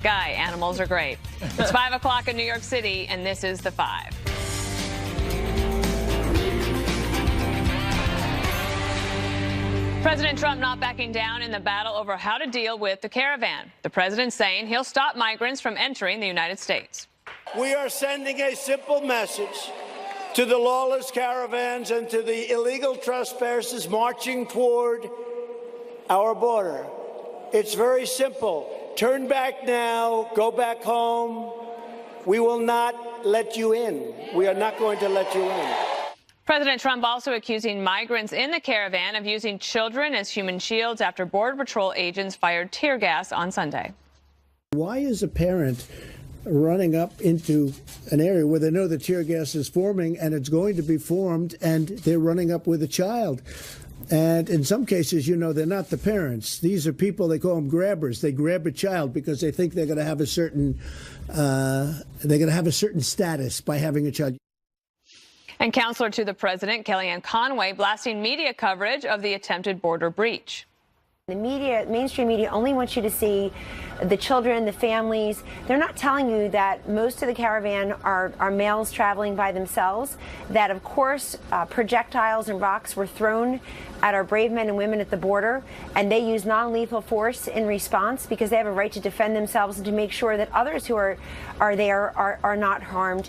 sky. Animals are great. It's 5 o'clock in New York City, and this is The Five. President Trump not backing down in the battle over how to deal with the caravan. The president saying he'll stop migrants from entering the United States. We are sending a simple message to the lawless caravans and to the illegal trespassers marching toward our border. It's very simple. Turn back now. Go back home. We will not let you in. We are not going to let you in. President Trump also accusing migrants in the caravan of using children as human shields after Border Patrol agents fired tear gas on Sunday. Why is a parent running up into an area where they know the tear gas is forming and it's going to be formed, and they're running up with a child? And in some cases, you know, they're not the parents. These are people, they call them grabbers. They grab a child because they think they're going to have a certain status by having a child. And counselor to the president, Kellyanne Conway, blasting media coverage of the attempted border breach. The media, mainstream media, only wants you to see the children, the families. They're not telling you that most of the caravan are males traveling by themselves, that, of course, projectiles and rocks were thrown at our brave men and women at the border, and they use non-lethal force in response because they have a right to defend themselves and to make sure that others who are there are not harmed.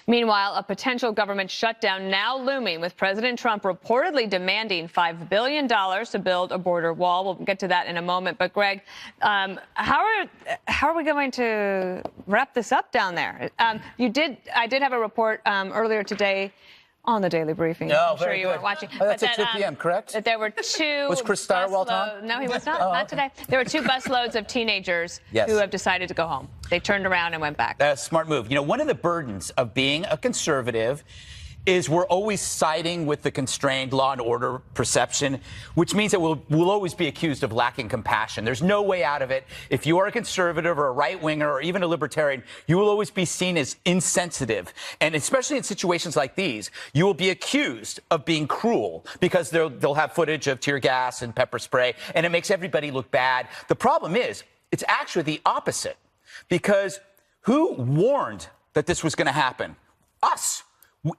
Meanwhile, a potential government shutdown now looming, with President Trump reportedly demanding $5 billion to build a border wall. We'll get to that in a moment. But, Greg, how are we going to wrap this up down there? I did have a report earlier today on the Daily Briefing. No, I'm sure you weren't watching. Oh, that's at 2 p.m., correct? That there were two. Was Chris Stirewalt on? No, he was not. Not today. There were two busloads of teenagers who have decided to go home. They turned around and went back. That's a smart move. You know, one of the burdens of being a conservative is we're always siding with the constrained law and order perception, which means that we'll always be accused of lacking compassion. There's no way out of it. If you are a conservative or a right-winger or even a libertarian, you will always be seen as insensitive. And especially in situations like these, you will be accused of being cruel because they'll have footage of tear gas and pepper spray, and it makes everybody look bad. The problem is, it's actually the opposite, because who warned that this was going to happen? Us.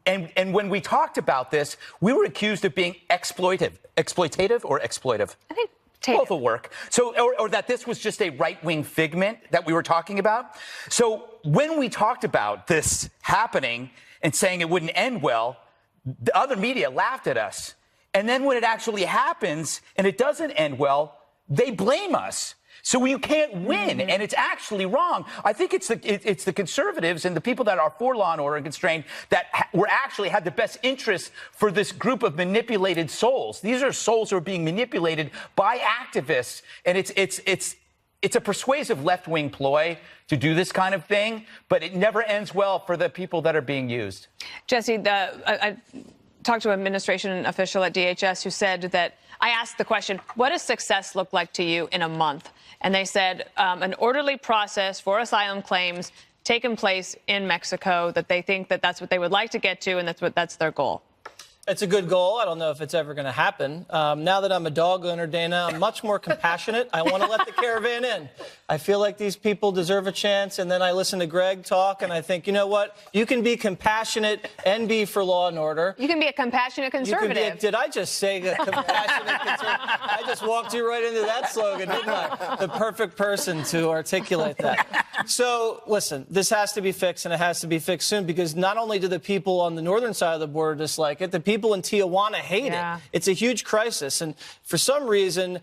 And when we talked about this, we were accused of being exploitative or exploitive. I think both will work. So, or that this was just a right-wing figment that we were talking about. So when we talked about this happening and saying it wouldn't end well, the other media laughed at us. And then when it actually happens and it doesn't end well, they blame us. So you can't win, and it's actually wrong. I think it's the conservatives and the people that are for law and order and constrained that were actually had the best interests for this group of manipulated souls. These are souls who are being manipulated by activists, and it's a persuasive left-wing ploy to do this kind of thing, but it never ends well for the people that are being used. Jesse, I talked to an administration official at DHS who said that I asked the question, what does success look like to you in a month? And they said an orderly process for asylum claims taken place in Mexico, that they think that that's what they would like to get to, and that's their goal. It's a good goal. I don't know if it's ever going to happen. Now that I'm a dog owner, Dana, I'm much more compassionate. I want to let the caravan in. I feel like these people deserve a chance. And then I listen to Greg talk, and I think, you know what? You can be compassionate and be for law and order. You can be a compassionate conservative. Did I just say a compassionate conservative? I just walked you right into that slogan, didn't I? The perfect person to articulate that. So, listen, this has to be fixed, and it has to be fixed soon, because not only do the people on the northern side of the border dislike it, the people in Tijuana hate it. It's a huge crisis. And for some reason,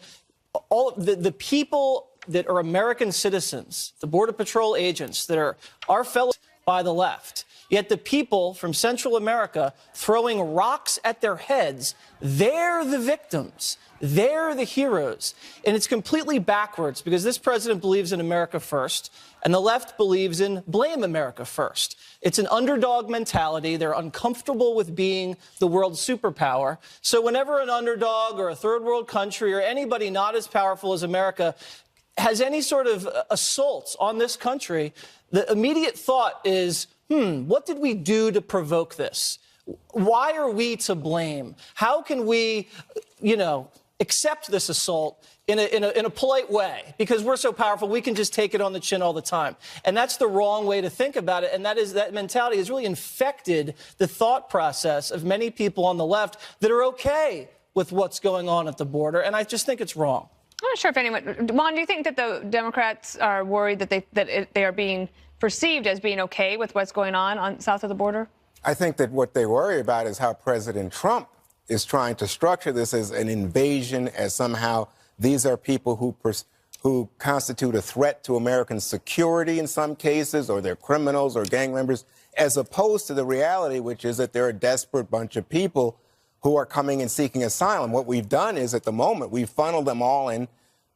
all the people that are American citizens, the Border Patrol agents that are our fellows by the left, yet the people from Central America throwing rocks at their heads, they're the victims. They're the heroes. And it's completely backwards, because this president believes in America first, and the left believes in blame America first. It's an underdog mentality. They're uncomfortable with being the world's superpower. So whenever an underdog or a third world country or anybody not as powerful as America has any sort of assaults on this country, the immediate thought is, what did we do to provoke this? Why are we to blame? How can we, accept this assault in a polite way, because we're so powerful, we can just take it on the chin all the time. And that's the wrong way to think about it. And that mentality has really infected the thought process of many people on the left that are okay with what's going on at the border. And I just think it's wrong. I'm not sure if anyone, Juan, do you think that the Democrats are worried that they are being perceived as being okay with what's going on south of the border? I think that what they worry about is how President Trump is trying to structure this as an invasion, as somehow these are people who constitute a threat to American security in some cases, or they're criminals or gang members, as opposed to the reality, which is that they're a desperate bunch of people who are coming and seeking asylum. What we've done is, at the moment, we've funneled them all in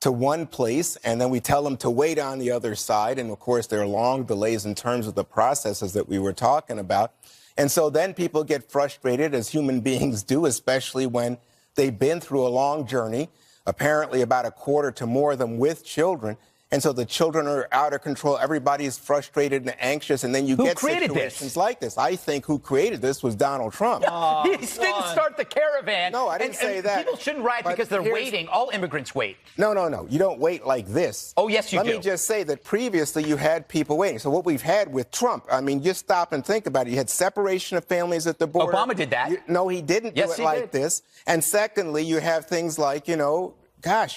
to one place, and then we tell them to wait on the other side. And, of course, there are long delays in terms of the processes that we were talking about. And so then people get frustrated, as human beings do, especially when they've been through a long journey, apparently about a quarter to more of them with children. And so the children are out of control. Everybody's frustrated and anxious. And then you get situations like this. I think who created this was Donald Trump. He didn't start the caravan. No, I didn't say that. People shouldn't riot because they're waiting. All immigrants wait. No. You don't wait like this. Oh, yes, you do. Let me just say that previously you had people waiting. So what we've had with Trump, I mean, just stop and think about it. You had separation of families at the border. Obama did that. No, he didn't do it like this. And secondly, you have things like,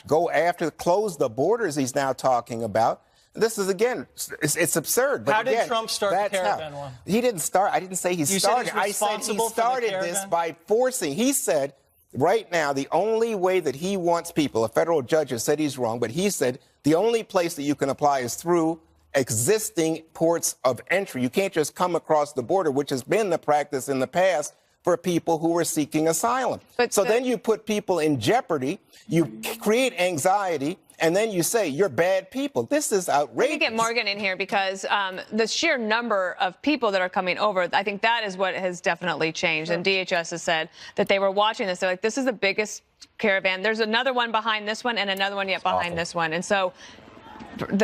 go after, close the borders he's now talking about. This is, again, it's absurd. But how did Trump start the caravan one? He didn't start. I didn't say he started. I said he started this by forcing. He said, right now, the only way that he wants people, a federal judge has said he's wrong, but he said the only place that you can apply is through existing ports of entry. You can't just come across the border, which has been the practice in the past for people who are seeking asylum. So then you put people in jeopardy, you create anxiety, and then you say, you're bad people. This is outrageous. Let me get Morgan in here, because the sheer number of people that are coming over, I think that is what has definitely changed. And DHS has said that they were watching this. They're like, this is the biggest caravan. There's another one behind this one and another one yet behind this one. And so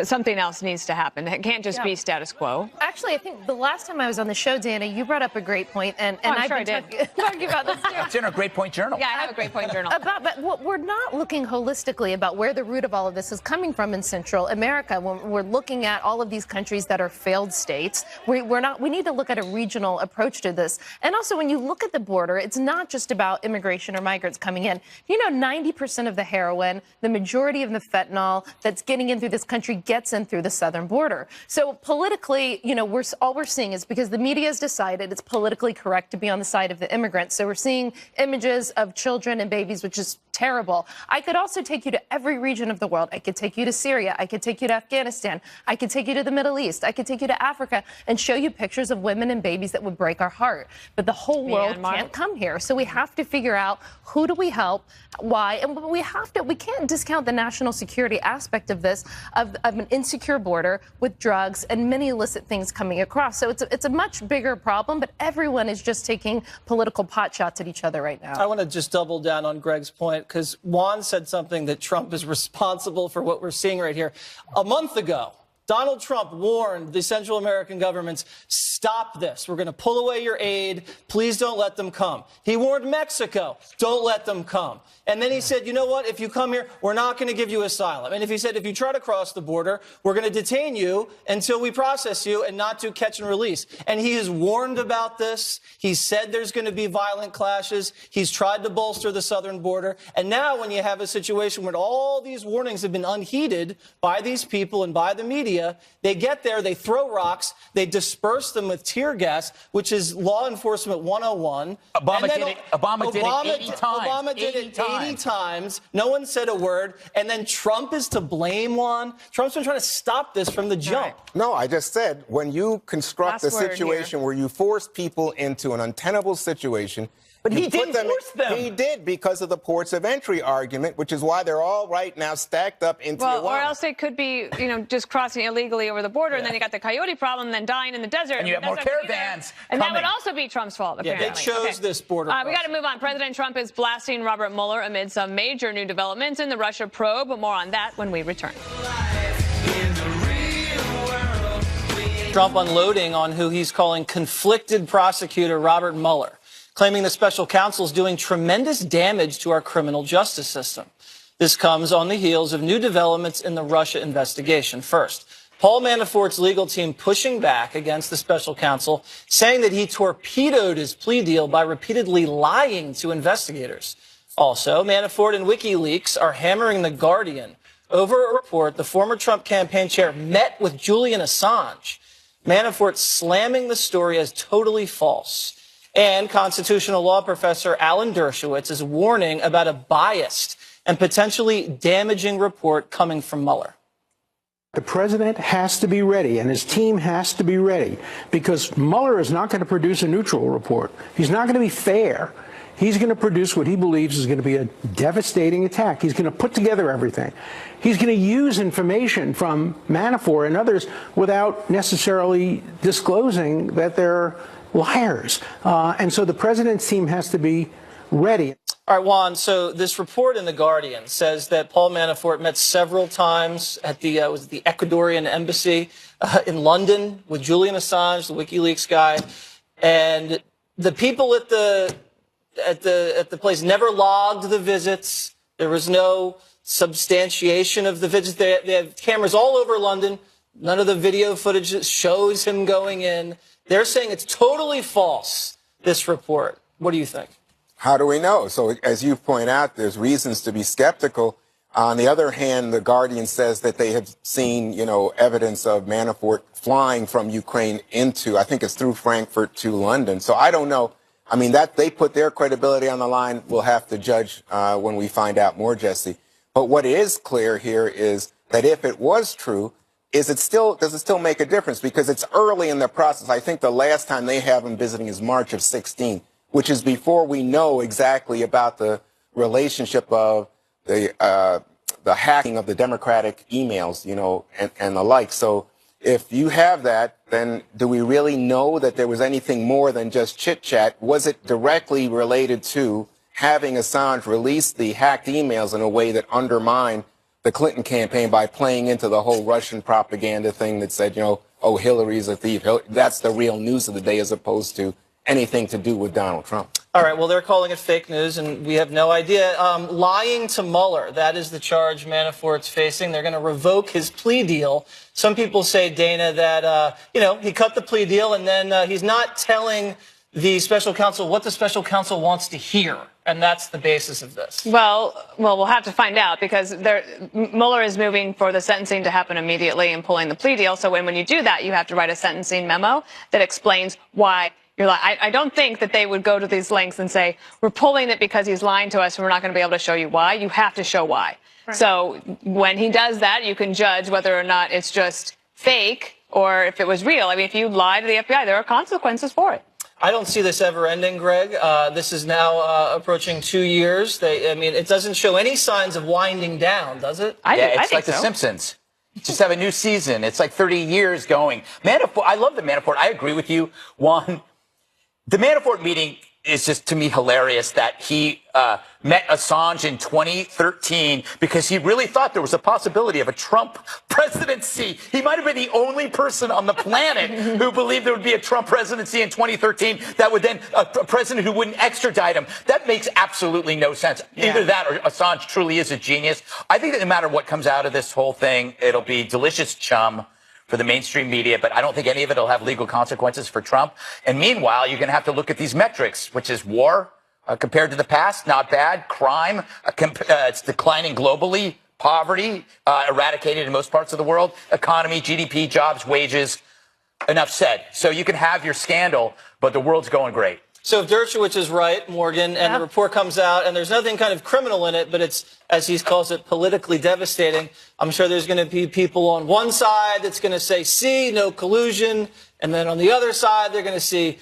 something else needs to happen. It can't just be status quo. Actually, I think the last time I was on the show, Dana, you brought up a great point, and I've been talking about this too. It's in our Great Point Journal. Yeah, I have a Great Point Journal. But we're not looking holistically about where the root of all of this is coming from in Central America. When we're looking at all of these countries that are failed states, we need to look at a regional approach to this. And also, when you look at the border, it's not just about immigration or migrants coming in. 90% of the heroin, the majority of the fentanyl that's getting in through this country gets in through the southern border. So politically, all we're seeing is, because the media has decided it's politically correct to be on the side of the immigrants. So we're seeing images of children and babies, which is terrible. I could also take you to every region of the world. I could take you to Syria. I could take you to Afghanistan. I could take you to the Middle East. I could take you to Africa and show you pictures of women and babies that would break our heart. But the whole world can't come here. So we have to figure out, who do we help, why, and we can't discount the national security aspect of this, of an insecure border with drugs and many illicit things coming across. So it's a much bigger problem, but everyone is just taking political pot shots at each other right now. I want to just double down on Greg's point, because Juan said something that Trump is responsible for what we're seeing right here. A month ago, Donald Trump warned the Central American governments, stop this. We're going to pull away your aid. Please don't let them come. He warned Mexico, don't let them come. And then he said, you know what? If you come here, we're not going to give you asylum. And if you try to cross the border, we're going to detain you until we process you and not do catch and release. And he has warned about this. He said there's going to be violent clashes. He's tried to bolster the southern border. And now when you have a situation where all these warnings have been unheeded by these people and by the media, they get there, they throw rocks, they disperse them with tear gas, which is law enforcement 101. Obama did it 80 times. Obama did it 80 times. No one said a word. And then Trump is to blame, Juan. Trump's been trying to stop this from the jump. Right. No, I just said, when you construct a situation where you force people into an untenable situation, but he didn't force them. He did, because of the ports of entry argument, which is why they're all right now stacked up into Tijuana. Or else they could be, just crossing illegally over the border, and then you got the coyote problem, then dying in the desert. And you have more caravans And coming. that would also be Trump's fault, apparently. Yeah, they chose this border. We got to move on. President Trump is blasting Robert Mueller amid some major new developments in the Russia probe. But more on that when we return. Trump unloading on who he's calling conflicted prosecutor Robert Mueller, claiming the special counsel is doing tremendous damage to our criminal justice system. This comes on the heels of new developments in the Russia investigation. First, Paul Manafort's legal team pushing back against the special counsel, saying that he torpedoed his plea deal by repeatedly lying to investigators. Also, Manafort and WikiLeaks are hammering The Guardian over a report the former Trump campaign chair met with Julian Assange. Manafort slamming the story as totally false. And constitutional law professor Alan Dershowitz is warning about a biased and potentially damaging report coming from Mueller. The president has to be ready, and his team has to be ready, because Mueller is not going to produce a neutral report. He's not going to be fair. He's going to produce what he believes is going to be a devastating attack. He's going to put together everything. He's going to use information from Manafort and others without necessarily disclosing that they're liars. And so the president's team has to be ready. All right, Juan, so this report in The Guardian says that Paul Manafort met several times at the Ecuadorian embassy in London with Julian Assange, the WikiLeaks guy, and the people at the place never logged the visits. There was no substantiation of the visits. They have cameras all over London. None of the video footage shows him going in. They're saying it's totally false, this report. What do you think? How do we know? So as you point out, there's reasons to be skeptical. On the other hand, The Guardian says that they have seen, evidence of Manafort flying from Ukraine into, I think it's through Frankfurt to London. So I don't know. I mean, that they put their credibility on the line. We'll have to judge when we find out more, Jesse. But what is clear here is that if it was true, does it still make a difference? Because it's early in the process. I think the last time they have him visiting is March of 16, which is before we know exactly about the relationship of the hacking of the Democratic emails, and the like. So if you have that, then do we really know that there was anything more than just chit-chat? Was it directly related to having Assange release the hacked emails in a way that undermined the Clinton campaign by playing into the whole Russian propaganda thing that said, oh, Hillary's a thief. That's the real news of the day, as opposed to anything to do with Donald Trump. All right, well, they're calling it fake news, and we have no idea. Lying to Mueller, that is the charge Manafort's facing. They're going to revoke his plea deal. Some people say, Dana, that, he cut the plea deal, and then he's not telling the special counsel what the special counsel wants to hear, and that's the basis of this. Well, we'll have to find out, because Mueller is moving for the sentencing to happen immediately and pulling the plea deal. So when you do that, you have to write a sentencing memo that explains why you're lying. I don't think that they would go to these lengths and say, we're pulling it because he's lying to us and we're not going to be able to show you why. You have to show why. Right. So when he does that, you can judge whether or not it's just fake or if it was real. I mean, if you lie to the FBI, there are consequences for it. I don't see this ever ending, Greg. This is now approaching 2 years. It doesn't show any signs of winding down, does it? It's like The Simpsons. Just have a new season. It's like 30 years going. Manafort, I love the Manafort. I agree with you, Juan. The Manafort meeting is just, to me, hilarious that he met Assange in 2013 because he really thought there was a possibility of a Trump presidency. He might have been the only person on the planet who believed there would be a Trump presidency in 2013 that would then, a president who wouldn't extradite him. That makes absolutely no sense. Yeah. Either that or Assange truly is a genius. I think that no matter what comes out of this whole thing, it'll be delicious chum for the mainstream media, but I don't think any of it will have legal consequences for Trump. And meanwhile, you're going to have to look at these metrics, which is war compared to the past, not bad. Crime, it's declining globally. Poverty, eradicated in most parts of the world. Economy, GDP, jobs, wages. Enough said. So you can have your scandal, but the world's going great. So if Dershowitz is right, Morgan, and the report comes out, and there's nothing kind of criminal in it, but it's, as he calls it, politically devastating, I'm sure there's going to be people on one side that's going to say, see, no collusion, and then on the other side, they're going to see,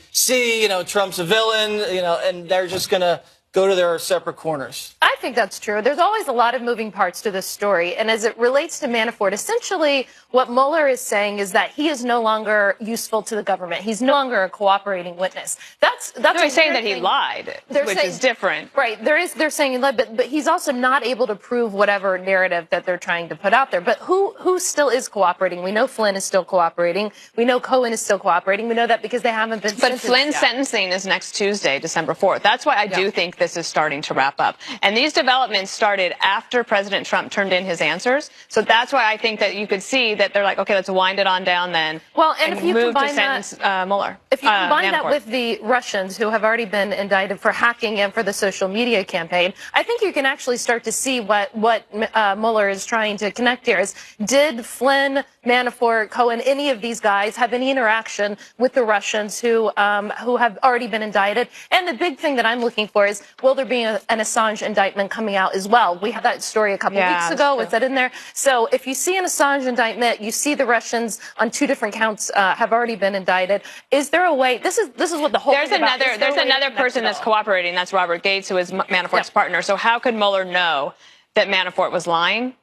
Trump's a villain, and they're just going to go to their separate corners? I think that's true. There's always a lot of moving parts to this story. And as it relates to Manafort, essentially what Mueller is saying is that he is no longer useful to the government. He's no longer a cooperating witness. That's he's saying that he lied, which is different. Right. They're saying he lied, but he's also not able to prove whatever narrative that they're trying to put out there. But who still is cooperating? We know Flynn is still cooperating. We know Cohen is still cooperating. We know that because they haven't been sentenced But Flynn's yet. sentencing is next Tuesday, December 4th. That's why I do think this is starting to wrap up. And these developments started after President Trump turned in his answers. So that's why I think that you could see that they're like, okay, let's wind it on down then. Well, and if you move to combine sentence Mueller. If you combine that Manafort. with the Russians who have already been indicted for hacking and for the social media campaign, I think you can actually start to see what Mueller is trying to connect here is, did Flynn, Manafort, Cohen, any of these guys have any interaction with the Russians who have already been indicted? And the big thing that I'm looking for is, will there be an Assange indictment coming out as well? We had that story a couple weeks ago. Was that in there? So if you see an Assange indictment, you see the Russians on 2 different counts have already been indicted. Is there a way? This is what the whole There's thing about. another person that's cooperating. That's Robert Gates, who is Manafort's partner. So how could Mueller know that Manafort was lying?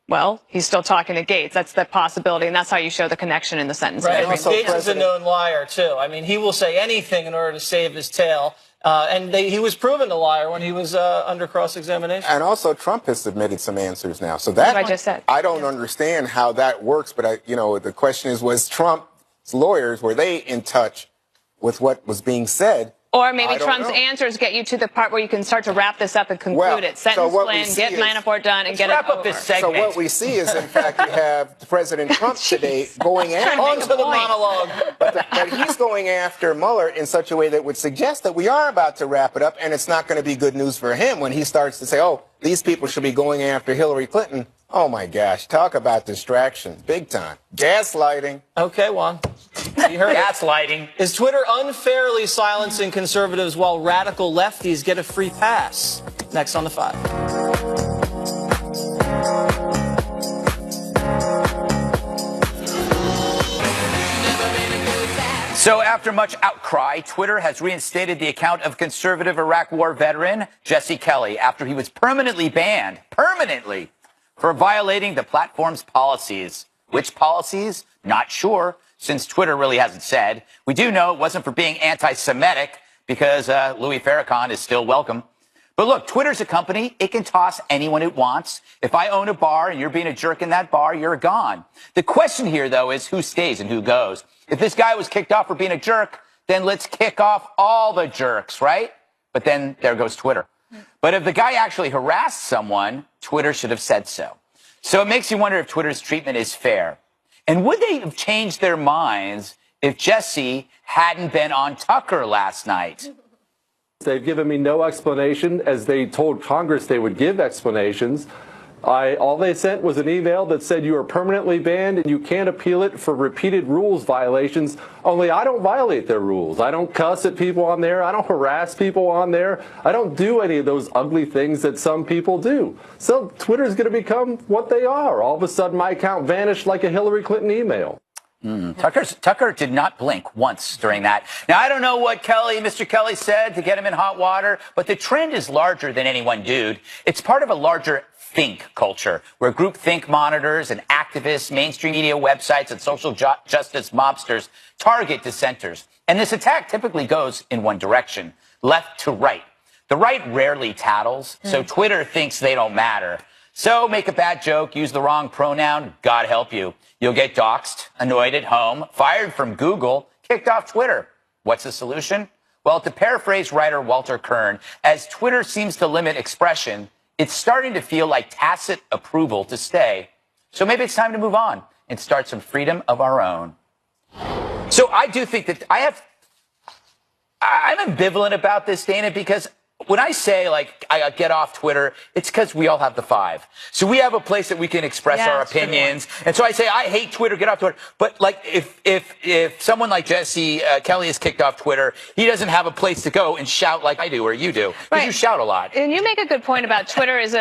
Well, he's still talking to Gates. That's the possibility, and that's how you show the connection in the sentence. Right. Gates is a known liar too. I mean, he will say anything in order to save his tail. And he was proven a liar when he was under cross-examination. And also, Trump has submitted some answers now. So that I just said. I don't understand how that works. But the question is, was Trump's lawyers, were they in touch with what was being said? Or maybe Trump's answers get you to the part where you can start to wrap this up and conclude it. Sentence Flynn, get Manafort done, and get it over. Wrap up this segment. So what we see is, in fact, you have President Trump today going after on to the monologue. But he's going after Mueller in such a way that would suggest that we are about to wrap it up, and it's not going to be good news for him when he starts to say, oh, these people should be going after Hillary Clinton. Oh, my gosh. Talk about distraction. Big time. Gaslighting. Okay, Juan. You heard Gaslighting. Is Twitter unfairly silencing conservatives while radical lefties get a free pass? Next on The Five. So after much outcry, Twitter has reinstated the account of conservative Iraq War veteran Jesse Kelly after he was permanently banned, for violating the platform's policies. Which policies? Not sure, since Twitter really hasn't said. We do know it wasn't for being anti-Semitic, because Louis Farrakhan is still welcome. But look, Twitter's a company. It can toss anyone it wants. If I own a bar and you're being a jerk in that bar, you're gone. The question here, though, is who stays and who goes. If this guy was kicked off for being a jerk, then let's kick off all the jerks, right? But then there goes Twitter. But if the guy actually harassed someone, Twitter should have said so. So it makes you wonder if Twitter's treatment is fair. And would they have changed their minds if Jesse hadn't been on Tucker last night? They've given me no explanation, as they told Congress they would give explanations. All they sent was an email that said you are permanently banned and you can't appeal it for repeated rules violations. Only I don't violate their rules. I don't cuss at people on there. I don't harass people on there. I don't do any of those ugly things that some people do. So Twitter's going to become what they are. All of a sudden, my account vanished like a Hillary Clinton email. Tucker did not blink once during that. Now, I don't know what Mr. Kelly said to get him in hot water, but the trend is larger than any one dude. It's part of a larger think culture where groupthink monitors and activists, mainstream media websites, and social justice mobsters target dissenters. And this attack typically goes in one direction, left to right. The right rarely tattles, so Twitter thinks they don't matter. So make a bad joke, use the wrong pronoun, God help you. You'll get doxxed, annoyed at home, fired from Google, kicked off Twitter. What's the solution? Well, to paraphrase writer Walter Kern, as Twitter seems to limit expression, it's starting to feel like tacit approval to stay. So maybe it's time to move on and start some freedom of our own. So I do think that I'm ambivalent about this, Dana, because when I say, like, I get off Twitter, it's because we all have the Five. So we have a place that we can express our opinions. And so I say, I hate Twitter, get off Twitter. But, like, if someone like Jesse Kelly is kicked off Twitter, he doesn't have a place to go and shout like I do or you do. Because you shout a lot. And you make a good point about Twitter it's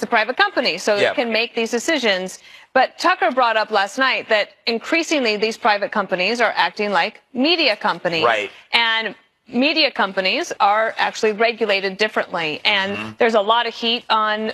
a private company, so it can make these decisions. But Tucker brought up last night that increasingly these private companies are acting like media companies. Right. And media companies are actually regulated differently, and there's a lot of heat on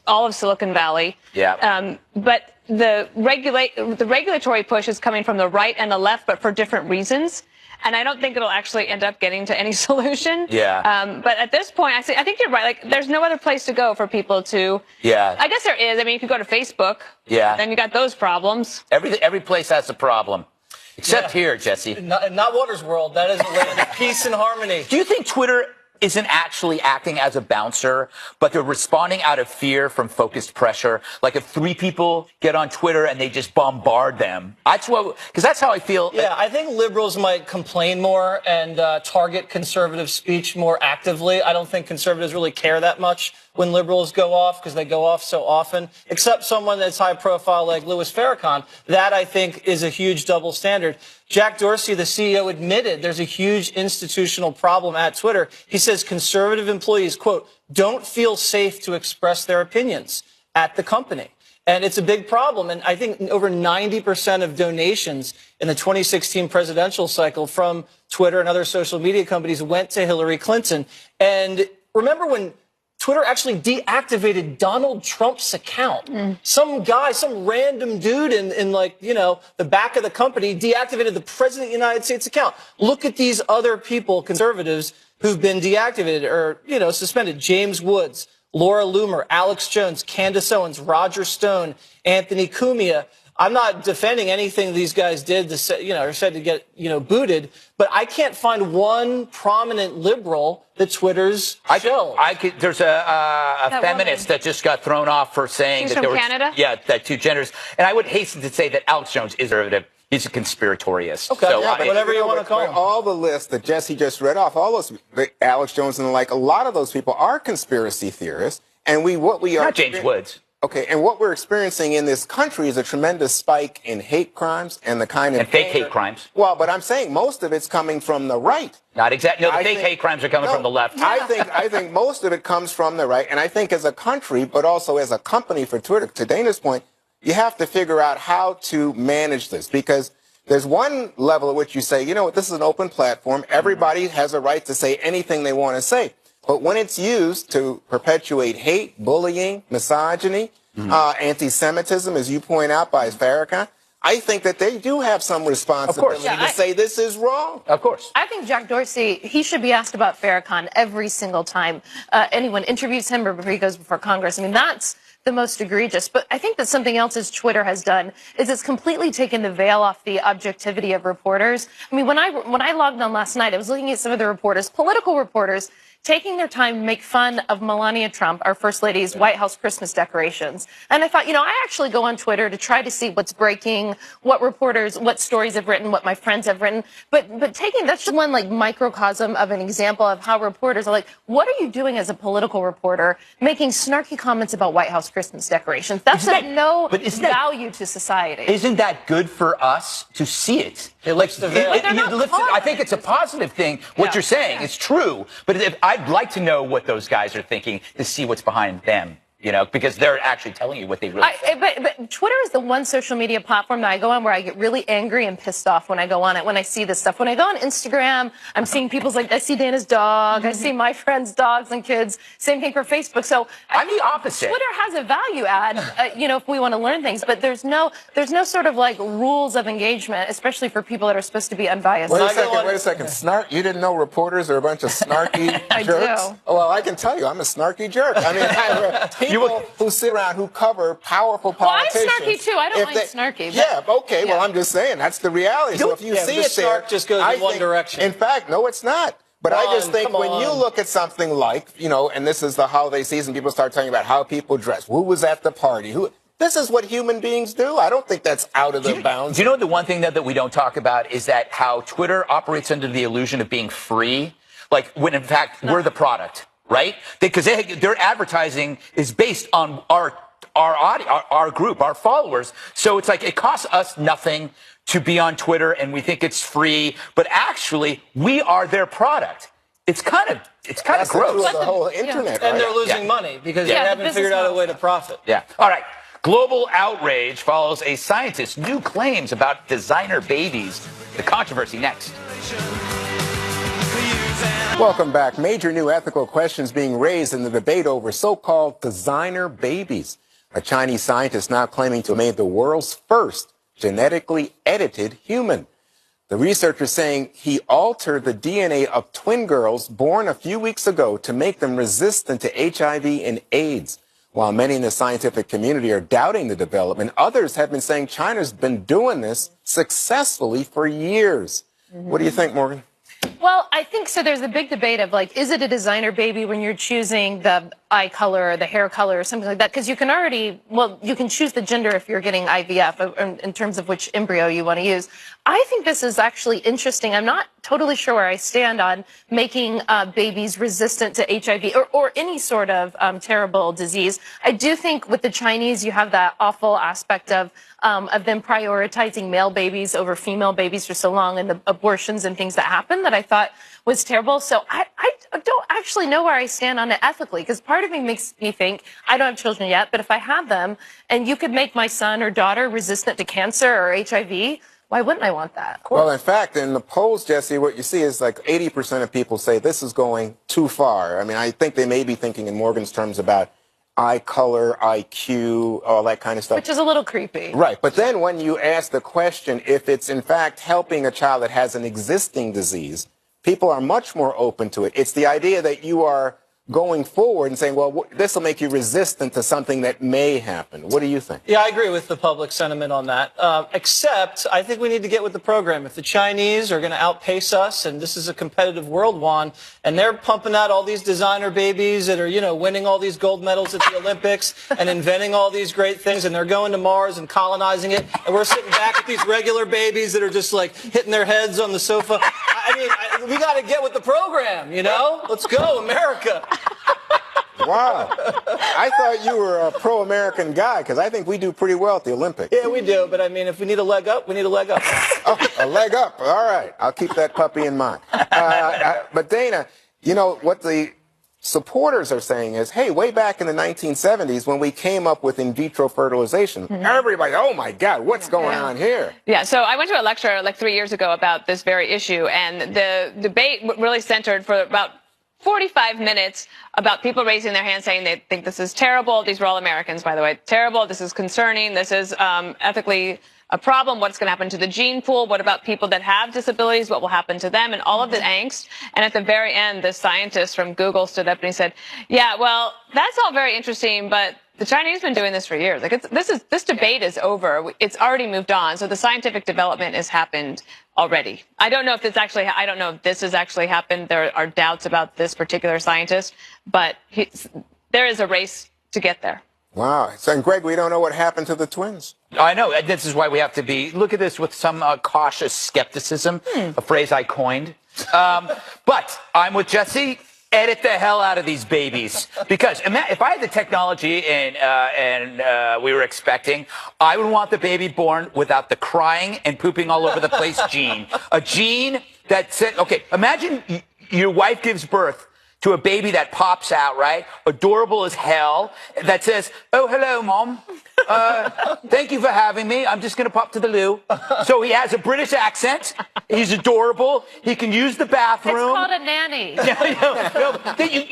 all of Silicon Valley. Yeah. But the regulatory push is coming from the right and the left, but for different reasons. And I don't think it'll actually end up getting to any solution. Yeah. But at this point, I think you're right. Like, there's no other place to go for people to. Yeah. I guess there is. I mean, if you go to Facebook. Yeah. Then you got those problems. Every place has a problem. Except here, Jesse. Not Waters World. That is a land of peace and harmony. Do you think Twitter isn't actually acting as a bouncer, but they're responding out of fear from focused pressure? Like if 3 people get on Twitter and they just bombard them. Because that's how I feel. Yeah, I think liberals might complain more and target conservative speech more actively. I don't think conservatives really care that much when liberals go off, because they go off so often, except someone that's high profile like Louis Farrakhan. That, I think, is a huge double standard. Jack Dorsey, the CEO, admitted there's a huge institutional problem at Twitter. He says conservative employees, quote, don't feel safe to express their opinions at the company. And it's a big problem. And I think over 90% of donations in the 2016 presidential cycle from Twitter and other social media companies went to Hillary Clinton. And remember when Twitter actually deactivated Donald Trump's account. Some guy, some random dude in like, you know, the back of the company deactivated the president of the United States account. Look at these other people, conservatives, who've been deactivated or, you know, suspended. James Woods, Laura Loomer, Alex Jones, Candace Owens, Roger Stone, Anthony Cumia. I'm not defending anything these guys did to say, you know, or said to get, you know, booted, but I can't find one prominent liberal that Twitter's shelled. There's a feminist that just got thrown off for saying She's that from there Canada? was that 2 genders. And I would hasten to say that Alex Jones is conservative. He's a conspiratorialist. Okay, So whatever you want to call him. All the lists that Jesse just read off, all those, Alex Jones and the like, a lot of those people are conspiracy theorists. And what we are. Not James Woods. Okay, and what we're experiencing in this country is a tremendous spike in hate crimes and the kind of... And fake hate crimes. Well, but I'm saying most of it's coming from the right. Not exactly. No, the fake hate crimes are coming from the left. I think most of it comes from the right. And I think as a country, but also as a company for Twitter, to Dana's point, you have to figure out how to manage this. Because there's one level at which you say, you know what, this is an open platform. Everybody has a right to say anything they want to say. But when it's used to perpetuate hate, bullying, misogyny, anti-Semitism, as you point out by Farrakhan, I think that they do have some responsibility to say this is wrong. Of course. I think Jack Dorsey, he should be asked about Farrakhan every single time anyone interviews him or before he goes before Congress. I mean, that's the most egregious. But I think that something else as Twitter has done is it's completely taken the veil off the objectivity of reporters. I mean, when I logged on last night, I was looking at some of the reporters, political reporters, taking their time to make fun of Melania Trump, our First Lady's White House Christmas decorations. And I thought, you know, I actually go on Twitter to try to see what's breaking, what reporters, what stories have written, what my friends have written. But taking, that's just one like microcosm of an example of how reporters are like, what are you doing as a political reporter making snarky comments about White House Christmas decorations? That's no value to society. Isn't that good for us to see it? I think it's a positive thing. What you're saying is true, but I'd like to know what those guys are thinking to see what's behind them. You know, because they're actually telling you what they really think. But Twitter is the one social media platform that I go on where I get really angry and pissed off when I go on it, when I see this stuff. When I go on Instagram, I'm seeing people's like, I see Dana's dog, I see my friends' dogs and kids. Same thing for Facebook. So I'm the opposite. Twitter has a value add, you know, if we want to learn things, but there's no sort of like rules of engagement, especially for people that are supposed to be unbiased. Wait a second. Snark? You didn't know reporters are a bunch of snarky jerks? I do. Oh, well, I can tell you, I'm a snarky jerk. I mean, people who sit around, who cover powerful politicians. Well, I'm snarky too. I don't mind snarky. But, yeah, okay. Well, I'm just saying that's the reality. So if you see it there, snark just goes in one direction. In fact, no, it's not. But I just think when you look at something like, you know, and this is the holiday season, people start talking about how people dress. Who was at the party? This is what human beings do. I don't think that's out of the bounds. Do you know the one thing that we don't talk about is that how Twitter operates under the illusion of being free, like when in fact we're the product. Right? Because their advertising is based on our audience, our group, our followers. So it's like it costs us nothing to be on Twitter and we think it's free, but actually we are their product. It's kind of gross. That's the whole internet, right? And they're losing money because they haven't figured out a way to profit. Yeah. All right. Global outrage follows a scientist's new claims about designer babies. The controversy next. Welcome back. Major new ethical questions being raised in the debate over so-called designer babies. A Chinese scientist now claiming to have made the world's first genetically edited human. The researcher saying he altered the DNA of twin girls born a few weeks ago to make them resistant to HIV and AIDS. While many in the scientific community are doubting the development, others have been saying China's been doing this successfully for years. What do you think, Morgan? Well, I think so. There's a big debate of like, is it a designer baby when you're choosing the eye color or the hair color or something like that? Because you can already, well, you can choose the gender if you're getting IVF in terms of which embryo you want to use. I think this is actually interesting. I'm not totally sure where I stand on making babies resistant to HIV or any sort of terrible disease. I do think with the Chinese, you have that awful aspect of them prioritizing male babies over female babies for so long, and the abortions and things that happen that I thought was terrible. So I don't actually know where I stand on it ethically, because part of me makes me think, I don't have children yet, but if I have them and you could make my son or daughter resistant to cancer or HIV, why wouldn't I want that? Well, in fact, in the polls, Jesse, what you see is like 80% of people say this is going too far. I mean, I think they may be thinking in Morgan's terms about eye color, IQ, all that kind of stuff. Which is a little creepy. Right. But then when you ask the question if it's in fact helping a child that has an existing disease, people are much more open to it. It's the idea that you are going forward and saying, well, this will make you resistant to something that may happen. What do you think? Yeah, I agree with the public sentiment on that. Except, I think we need to get with the program. If the Chinese are going to outpace us, and this is a competitive world, Juan, and they're pumping out all these designer babies that are, you know, winning all these gold medals at the Olympics and inventing all these great things, and they're going to Mars and colonizing it, and we're sitting back with these regular babies that are just like hitting their heads on the sofa. I mean, we got to get with the program, you know? Let's go, America. Wow. I thought you were a pro-American guy, because I think we do pretty well at the Olympics. Yeah, we do. But, I mean, if we need a leg up, we need a leg up. Oh, a leg up. All right. I'll keep that puppy in mind. But, Dana, you know, what the supporters are saying is, hey, way back in the 1970s when we came up with in vitro fertilization, everybody, oh, my God, what's going on here? Yeah, so I went to a lecture like 3 years ago about this very issue, and the debate really centered for about 45 minutes about people raising their hands saying they think this is terrible. These were all Americans, by the way. Terrible. This is concerning. This is ethically a problem. What's going to happen to the gene pool? What about people that have disabilities? What will happen to them? And all of the angst. And at the very end, the scientist from Google stood up and he said, yeah, well, that's all very interesting, but the Chinese have been doing this for years. Like this debate is over. It's already moved on. So the scientific development has happened already. I don't know if this has actually happened. There are doubts about this particular scientist, but there is a race to get there. Wow. So, and Greg, we don't know what happened to the twins. I know. This is why we have to look at this with some cautious skepticism, a phrase I coined. But I'm with Jesse. Edit the hell out of these babies, because if I had the technology and we were expecting, I would want the baby born without the crying and pooping all over the place gene. A gene that said, okay, imagine your wife gives birth to a baby that pops out, right? Adorable as hell, that says, oh, hello, Mom. Thank you for having me. I'm just going to pop to the loo. So he has a British accent. He's adorable. He can use the bathroom. It's called a nanny.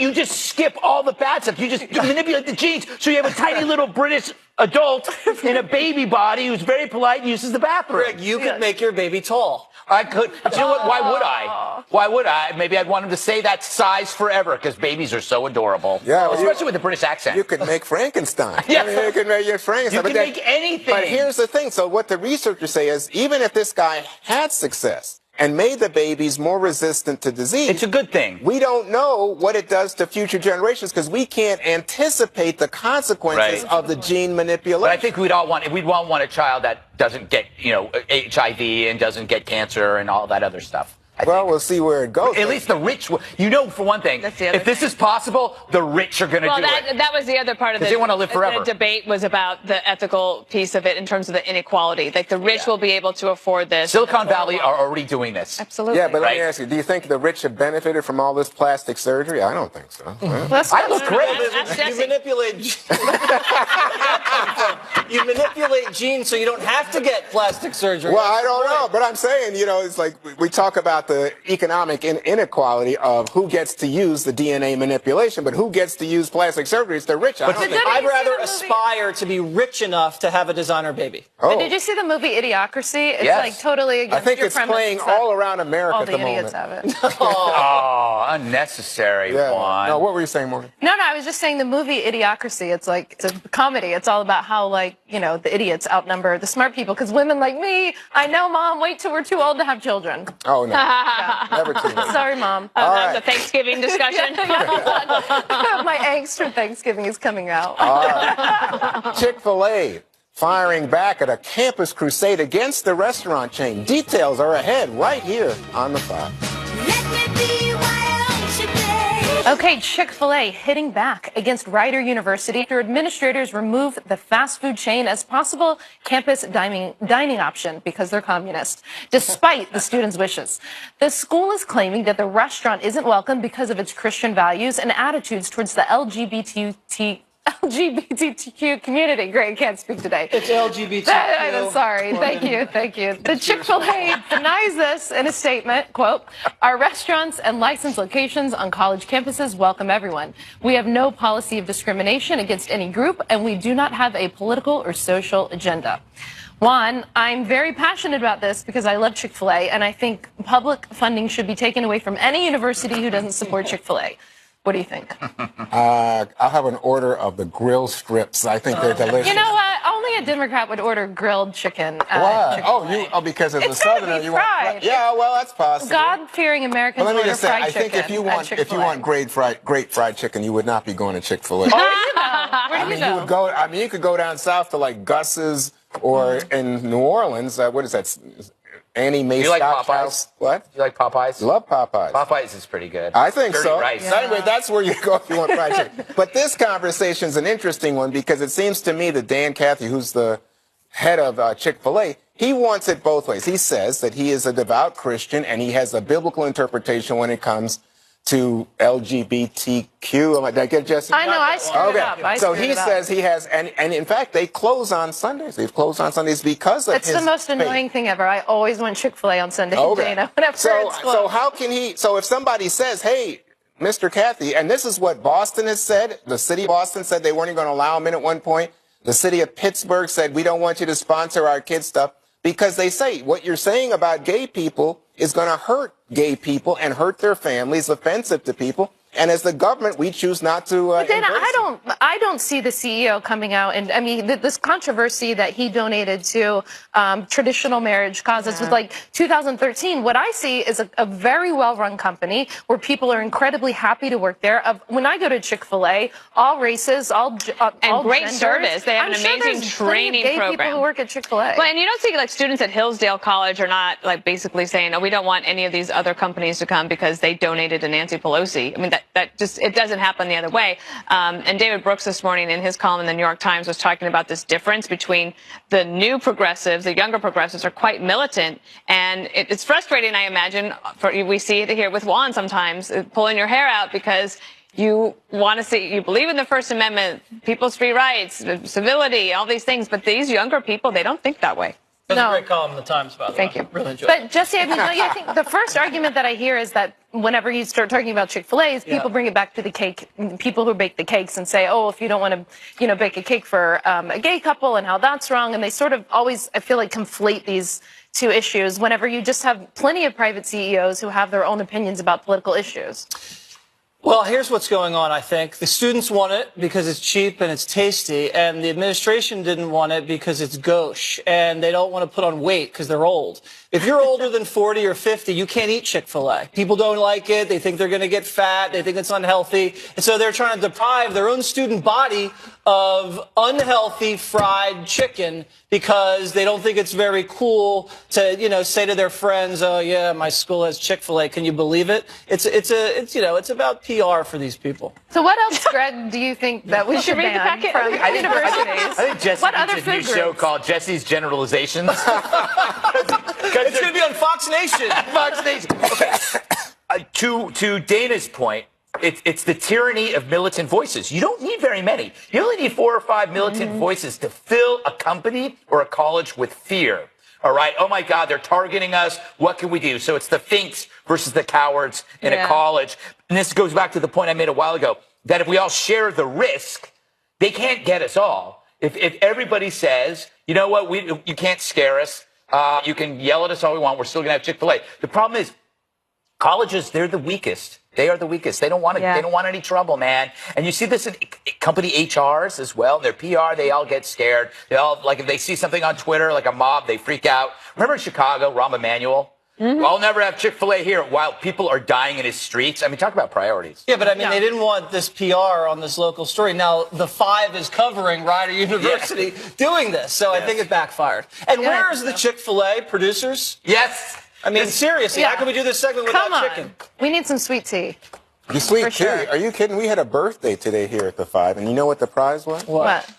You just skip all the bad stuff. You just manipulate the genes. So you have a tiny little British adult in a baby body who's very polite and uses the bathroom. Greg, you could make your baby tall. I could. But you know what? Why would I? Why would I? Maybe I'd want him to stay that size forever, because babies are so adorable. Yeah, well, especially with the British accent. You could make Frankenstein. Yeah, I mean, you could make your Frankenstein. You can make anything. But here's the thing. So what the researchers say is, even if this guy had success and made the babies more resistant to disease, it's a good thing. We don't know what it does to future generations, because we can't anticipate the consequences of the gene manipulation. But I think we'd all want a child that doesn't get, HIV and doesn't get cancer and all that other stuff. Well, we'll see where it goes. At least the rich, for one thing, if this is possible, the rich are going to do it. That was the other part of they want to live forever. The debate was about the ethical piece of it in terms of the inequality. Like the rich will be able to afford this. Silicon Valley are already doing this. Absolutely. Yeah, but let me ask you, do you think the rich have benefited from all this plastic surgery? I don't think so. I look great. You manipulate genes so you don't have to get plastic surgery. Well, I don't know, but I'm saying, it's like we talk about the economic inequality of who gets to use the DNA manipulation, but who gets to use plastic surgery. It's the rich. I'd rather aspire to be rich enough to have a designer baby. Oh. But did you see the movie Idiocracy? It's Yes. like totally against I think your it's premise playing that all around America all at the the idiots moment. have it. Oh, unnecessary, Yeah. Juan. No, what were you saying, Morgan? No, I was just saying the movie Idiocracy. It's a comedy. It's all about how, like, you know, the idiots outnumber the smart people. Because women like me, I know, Mom, wait till we're too old to have children. Oh, no. Never too late. Sorry, Mom. All That's right. a Thanksgiving discussion. My angst for Thanksgiving is coming out. Chick-fil-A firing back at a campus crusade against the restaurant chain. Details are ahead right here on The Fox. Okay, Chick-fil-A hitting back against Rider University after administrators remove the fast food chain as possible campus dining option because they're communist, despite the students' wishes. The school is claiming that the restaurant isn't welcome because of its Christian values and attitudes towards the LGBTQ community. Great, can't speak today. It's LGBTQ. I'm sorry. Thank you. The Chick-fil-A denies this in a statement, quote, "Our restaurants and licensed locations on college campuses welcome everyone. We have no policy of discrimination against any group, and we do not have a political or social agenda." Juan, I'm very passionate about this because I love Chick-fil-A, and I think public funding should be taken away from any university who doesn't support Chick-fil-A. What do you think? I'll have an order of the grill strips. I think they're delicious. You know what? Only a Democrat would order grilled chicken. Why? Because as a It's gotta Southerner, be you want. fried. Yeah, well, that's possible. God-fearing Americans But let me order just say, fried I think chicken if you at want Chick-fil-A. great fried chicken, you would not be going to Chick-fil-A. Where do I you mean, go? you would go. I mean, you could go down south to like Gus's or in New Orleans. What is that? Annie Mae You like Scott's Popeyes? house. What? You like Popeyes? Love Popeyes. Popeyes is pretty good. I think Dirty so. rice. So anyway, that's where you go if you want fried chicken. But this conversation is an interesting one because it seems to me that Dan Cathy, who's the head of Chick-fil-A, he wants it both ways. He says that he is a devout Christian and he has a biblical interpretation when it comes to LGBTQ. Did I get Jesse? I know, I screwed Okay. up. So he says he has, and in fact, they close on Sundays. They've closed on Sundays because of It's his the most faith. annoying thing ever. I always want Chick-fil-A on Sunday, Okay. Dana, whenever it's closed. So how can he? So if somebody says, "Hey, Mr. Cathy," and this is what Boston has said, the city of Boston said they weren't even going to allow him in at one point. The city of Pittsburgh said we don't want you to sponsor our kids' stuff because they say what you're saying about gay people is going to hurt gay people and hurt their families, offensive to people. And as the government, we choose not to. But Dana, embrace it. I don't see the CEO coming out and I mean this controversy that he donated to traditional marriage causes with like 2013. What I see is a very well-run company where people are incredibly happy to work there. When I go to Chick-fil-A, all races, all great genders, service. They have I'm an sure amazing there's plenty training of gay program. people who work at Chick-fil-A. Well, and you don't see like students at Hillsdale College are not like basically saying, "Oh, we don't want any of these other companies to come because they donated to Nancy Pelosi." I mean, that just it doesn't happen the other way. And David Brooks this morning in his column in the New York Times was talking about this difference between the new progressives, the younger progressives are quite militant, and it's frustrating, I imagine. We see it here with Juan sometimes, pulling your hair out because you want to see, you believe in the First Amendment, people's free rights, civility, all these things, but these younger people, they don't think that way. That's a great column in the Times, by the way. Thank you. Really enjoyed But Jesse, I mean, I think the first argument that I hear is that whenever you start talking about Chick-fil-A, people bring it back to the cake, people who bake the cakes and say, "Oh, if you don't want to, bake a cake for a gay couple and how that's wrong," and they sort of always, I feel like, conflate these two issues whenever you just have plenty of private CEOs who have their own opinions about political issues. Well, here's what's going on, I think. The students want it because it's cheap and it's tasty, and the administration didn't want it because it's gauche, and they don't want to put on weight because they're old. If you're older than 40 or 50, you can't eat Chick-fil-A. People don't like it. They think they're going to get fat. They think it's unhealthy. And so they're trying to deprive their own student body of unhealthy fried chicken because they don't think it's very cool to, say to their friends, "Oh, yeah, my school has Chick-fil-A. Can you believe it?" It's about PR for these people. So what else, Greg, do you think that we should read the ban packet? from I universities? think Jesse What needs other a new food show groups? called Jesse's Generalizations. It's going to be on Fox Nation. Fox Nation. Okay. To Dana's point, it's the tyranny of militant voices. You don't need very many. You only need 4 or 5 militant voices to fill a company or a college with fear. All right. Oh, my God, they're targeting us. What can we do? So it's the Finks versus the cowards in a college. And this goes back to the point I made a while ago, that if we all share the risk, they can't get us all. If everybody says, you know what, you can't scare us, you can yell at us all we want, we're still going to have Chick-fil-A. The problem is, colleges, they're the weakest. They are the weakest. They don't want They don't want any trouble, man. And you see this in company HRs as well. Their PR, they all get scared. They all, like, if they see something on Twitter, like a mob, they freak out. Remember in Chicago, Rahm Emanuel? I'll never have Chick-fil-A here while people are dying in his streets. I mean, talk about priorities. Yeah, but I mean, they didn't want this PR on this local story. Now, the 5 is covering Rider University doing this, so I think it backfired. And where is the Chick-fil-A producers? Yes. I mean, seriously, how can we do this segment without chicken? We need some sweet tea. The sweet tea? Sure. Are you kidding? We had a birthday today here at the 5, and you know what the prize was? What?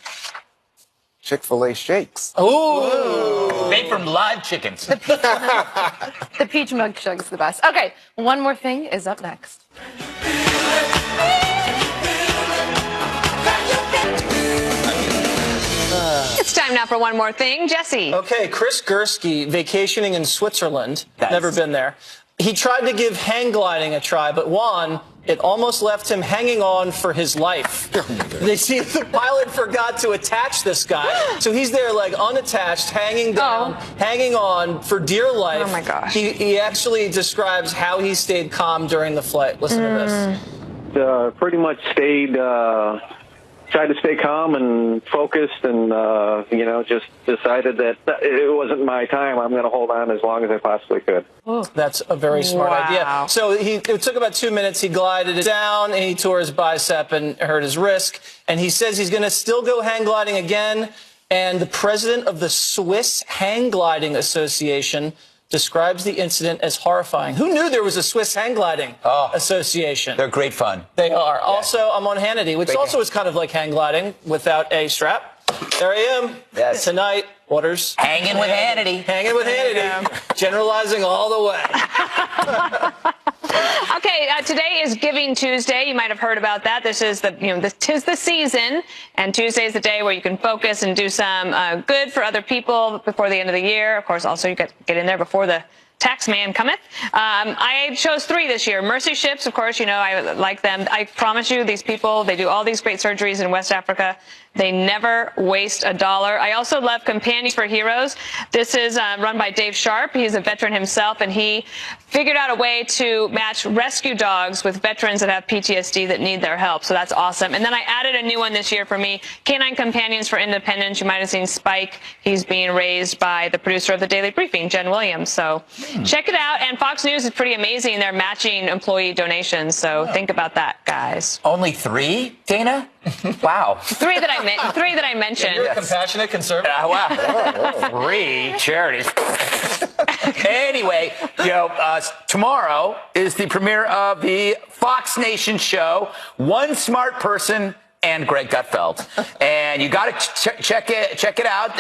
Chick-fil-A shakes. Ooh. Made from live chickens. The peach mug shug's the best. Okay, one more thing is up next. It's time now for one more thing. Jesse. Okay, Chris Gursky vacationing in Switzerland. Never been there. He tried to give hang gliding a try, but Juan, it almost left him hanging on for his life. They see the pilot forgot to attach this guy, so he's there like unattached, hanging down, hanging on for dear life. Oh my gosh. He actually describes how he stayed calm during the flight. Listen to this. Pretty much stayed, tried to stay calm and focused and, just decided that it wasn't my time. I'm going to hold on as long as I possibly could. That's a very smart idea. So it took about 2 minutes. He glided it down, and he tore his bicep and hurt his wrist. And he says he's going to still go hang gliding again. And the president of the Swiss Hang Gliding Association describes the incident as horrifying. Who knew there was a Swiss Hang Gliding Association? They're great fun. They are. Also, I'm on Hannity, which also is kind of like hang gliding without a strap. There I am. Yes. Tonight, Waters. Hanging with Hannity. Hanging with Hannity. Generalizing all the way. Okay, today is Giving Tuesday. You might have heard about that. This is tis the season, and Tuesday is the day where you can focus and do some good for other people before the end of the year. Of course, also you get in there before the tax man cometh. I chose 3 this year. Mercy Ships, of course, I like them. I promise you, these people, they do all these great surgeries in West Africa. They never waste a dollar. I also love Companions for Heroes. This is run by Dave Sharp. He's a veteran himself, and he figured out a way to match rescue dogs with veterans that have PTSD that need their help. So that's awesome. And then I added a new one this year for me, Canine Companions for Independence. You might have seen Spike. He's being raised by the producer of the Daily Briefing, Jen Williams. So check it out. And Fox News is pretty amazing. They're matching employee donations. So think about that, guys. Only 3, Dana? Wow. 3 that I mentioned. You're a compassionate conservative. Wow. 3 charities. Anyway, tomorrow is the premiere of the Fox Nation show, One Smart Person and Greg Gutfeld. And you got to check it out.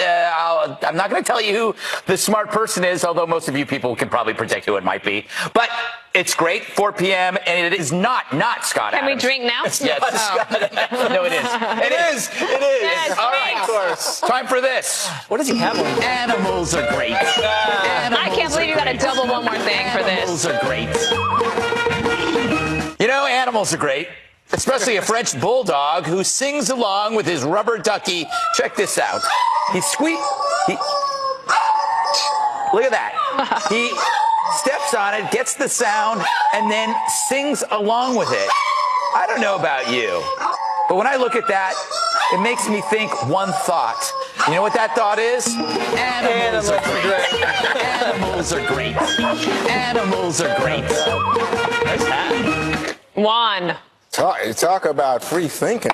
I'm not going to tell you who the smart person is, although most of you people can probably predict who it might be. But it's great, 4 p.m., and it is not Scott Adams. Can we drink now? Yes. No, it is. It is. Yes, all right, of course. Time for this. What does he have on? Animals are great. I can't believe you got to double one more thing for this. Animals are great. Animals are great. Especially a French bulldog who sings along with his rubber ducky. Check this out. Look at that. He steps on it, gets the sound, and then sings along with it. I don't know about you, but when I look at that, it makes me think one thought. You know what that thought is? Animals are great. Animals are great. Animals are great. Nice hat. Juan. Talk about free thinking.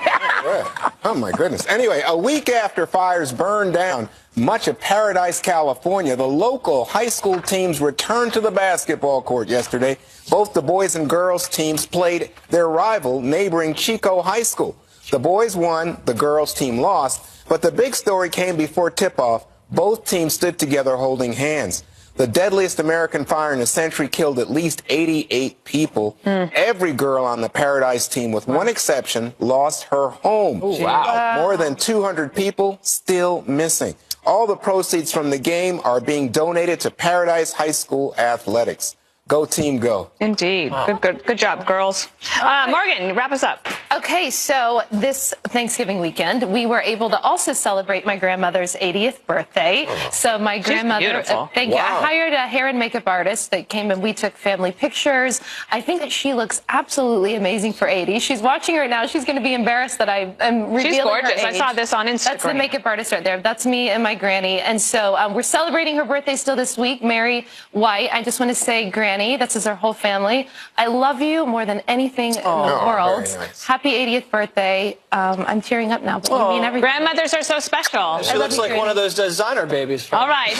Oh, my goodness. Anyway, a week after fires burned down much of Paradise, California, the local high school teams returned to the basketball court yesterday. Both the boys and girls teams played their rival, neighboring Chico High School. The boys won, the girls team lost, but the big story came before tip-off. Both teams stood together holding hands. The deadliest American fire in a century killed at least 88 people. Every girl on the Paradise team, with one exception, lost her home. Ooh, wow. More than 200 people still missing. All the proceeds from the game are being donated to Paradise High School athletics. Go team, go. Indeed. Good job, girls. Morgan, wrap us up. Okay, so this Thanksgiving weekend, we were able to also celebrate my grandmother's 80th birthday. So my grandmother, beautiful. thank you. I hired a hair and makeup artist that came and we took family pictures. I think that she looks absolutely amazing for 80. She's watching right now. She's going to be embarrassed that I am revealing She's gorgeous. her age. I saw this on Instagram. That's the makeup artist right there. That's me and my granny. And so we're celebrating her birthday still this week. Mary White. I just want to say, Granny, this is our whole family. I love you more than anything in the world. Nice. Happy 80th birthday. I'm tearing up now, but you mean everything. Grandmothers are so special. She looks like one of those designer babies. All right.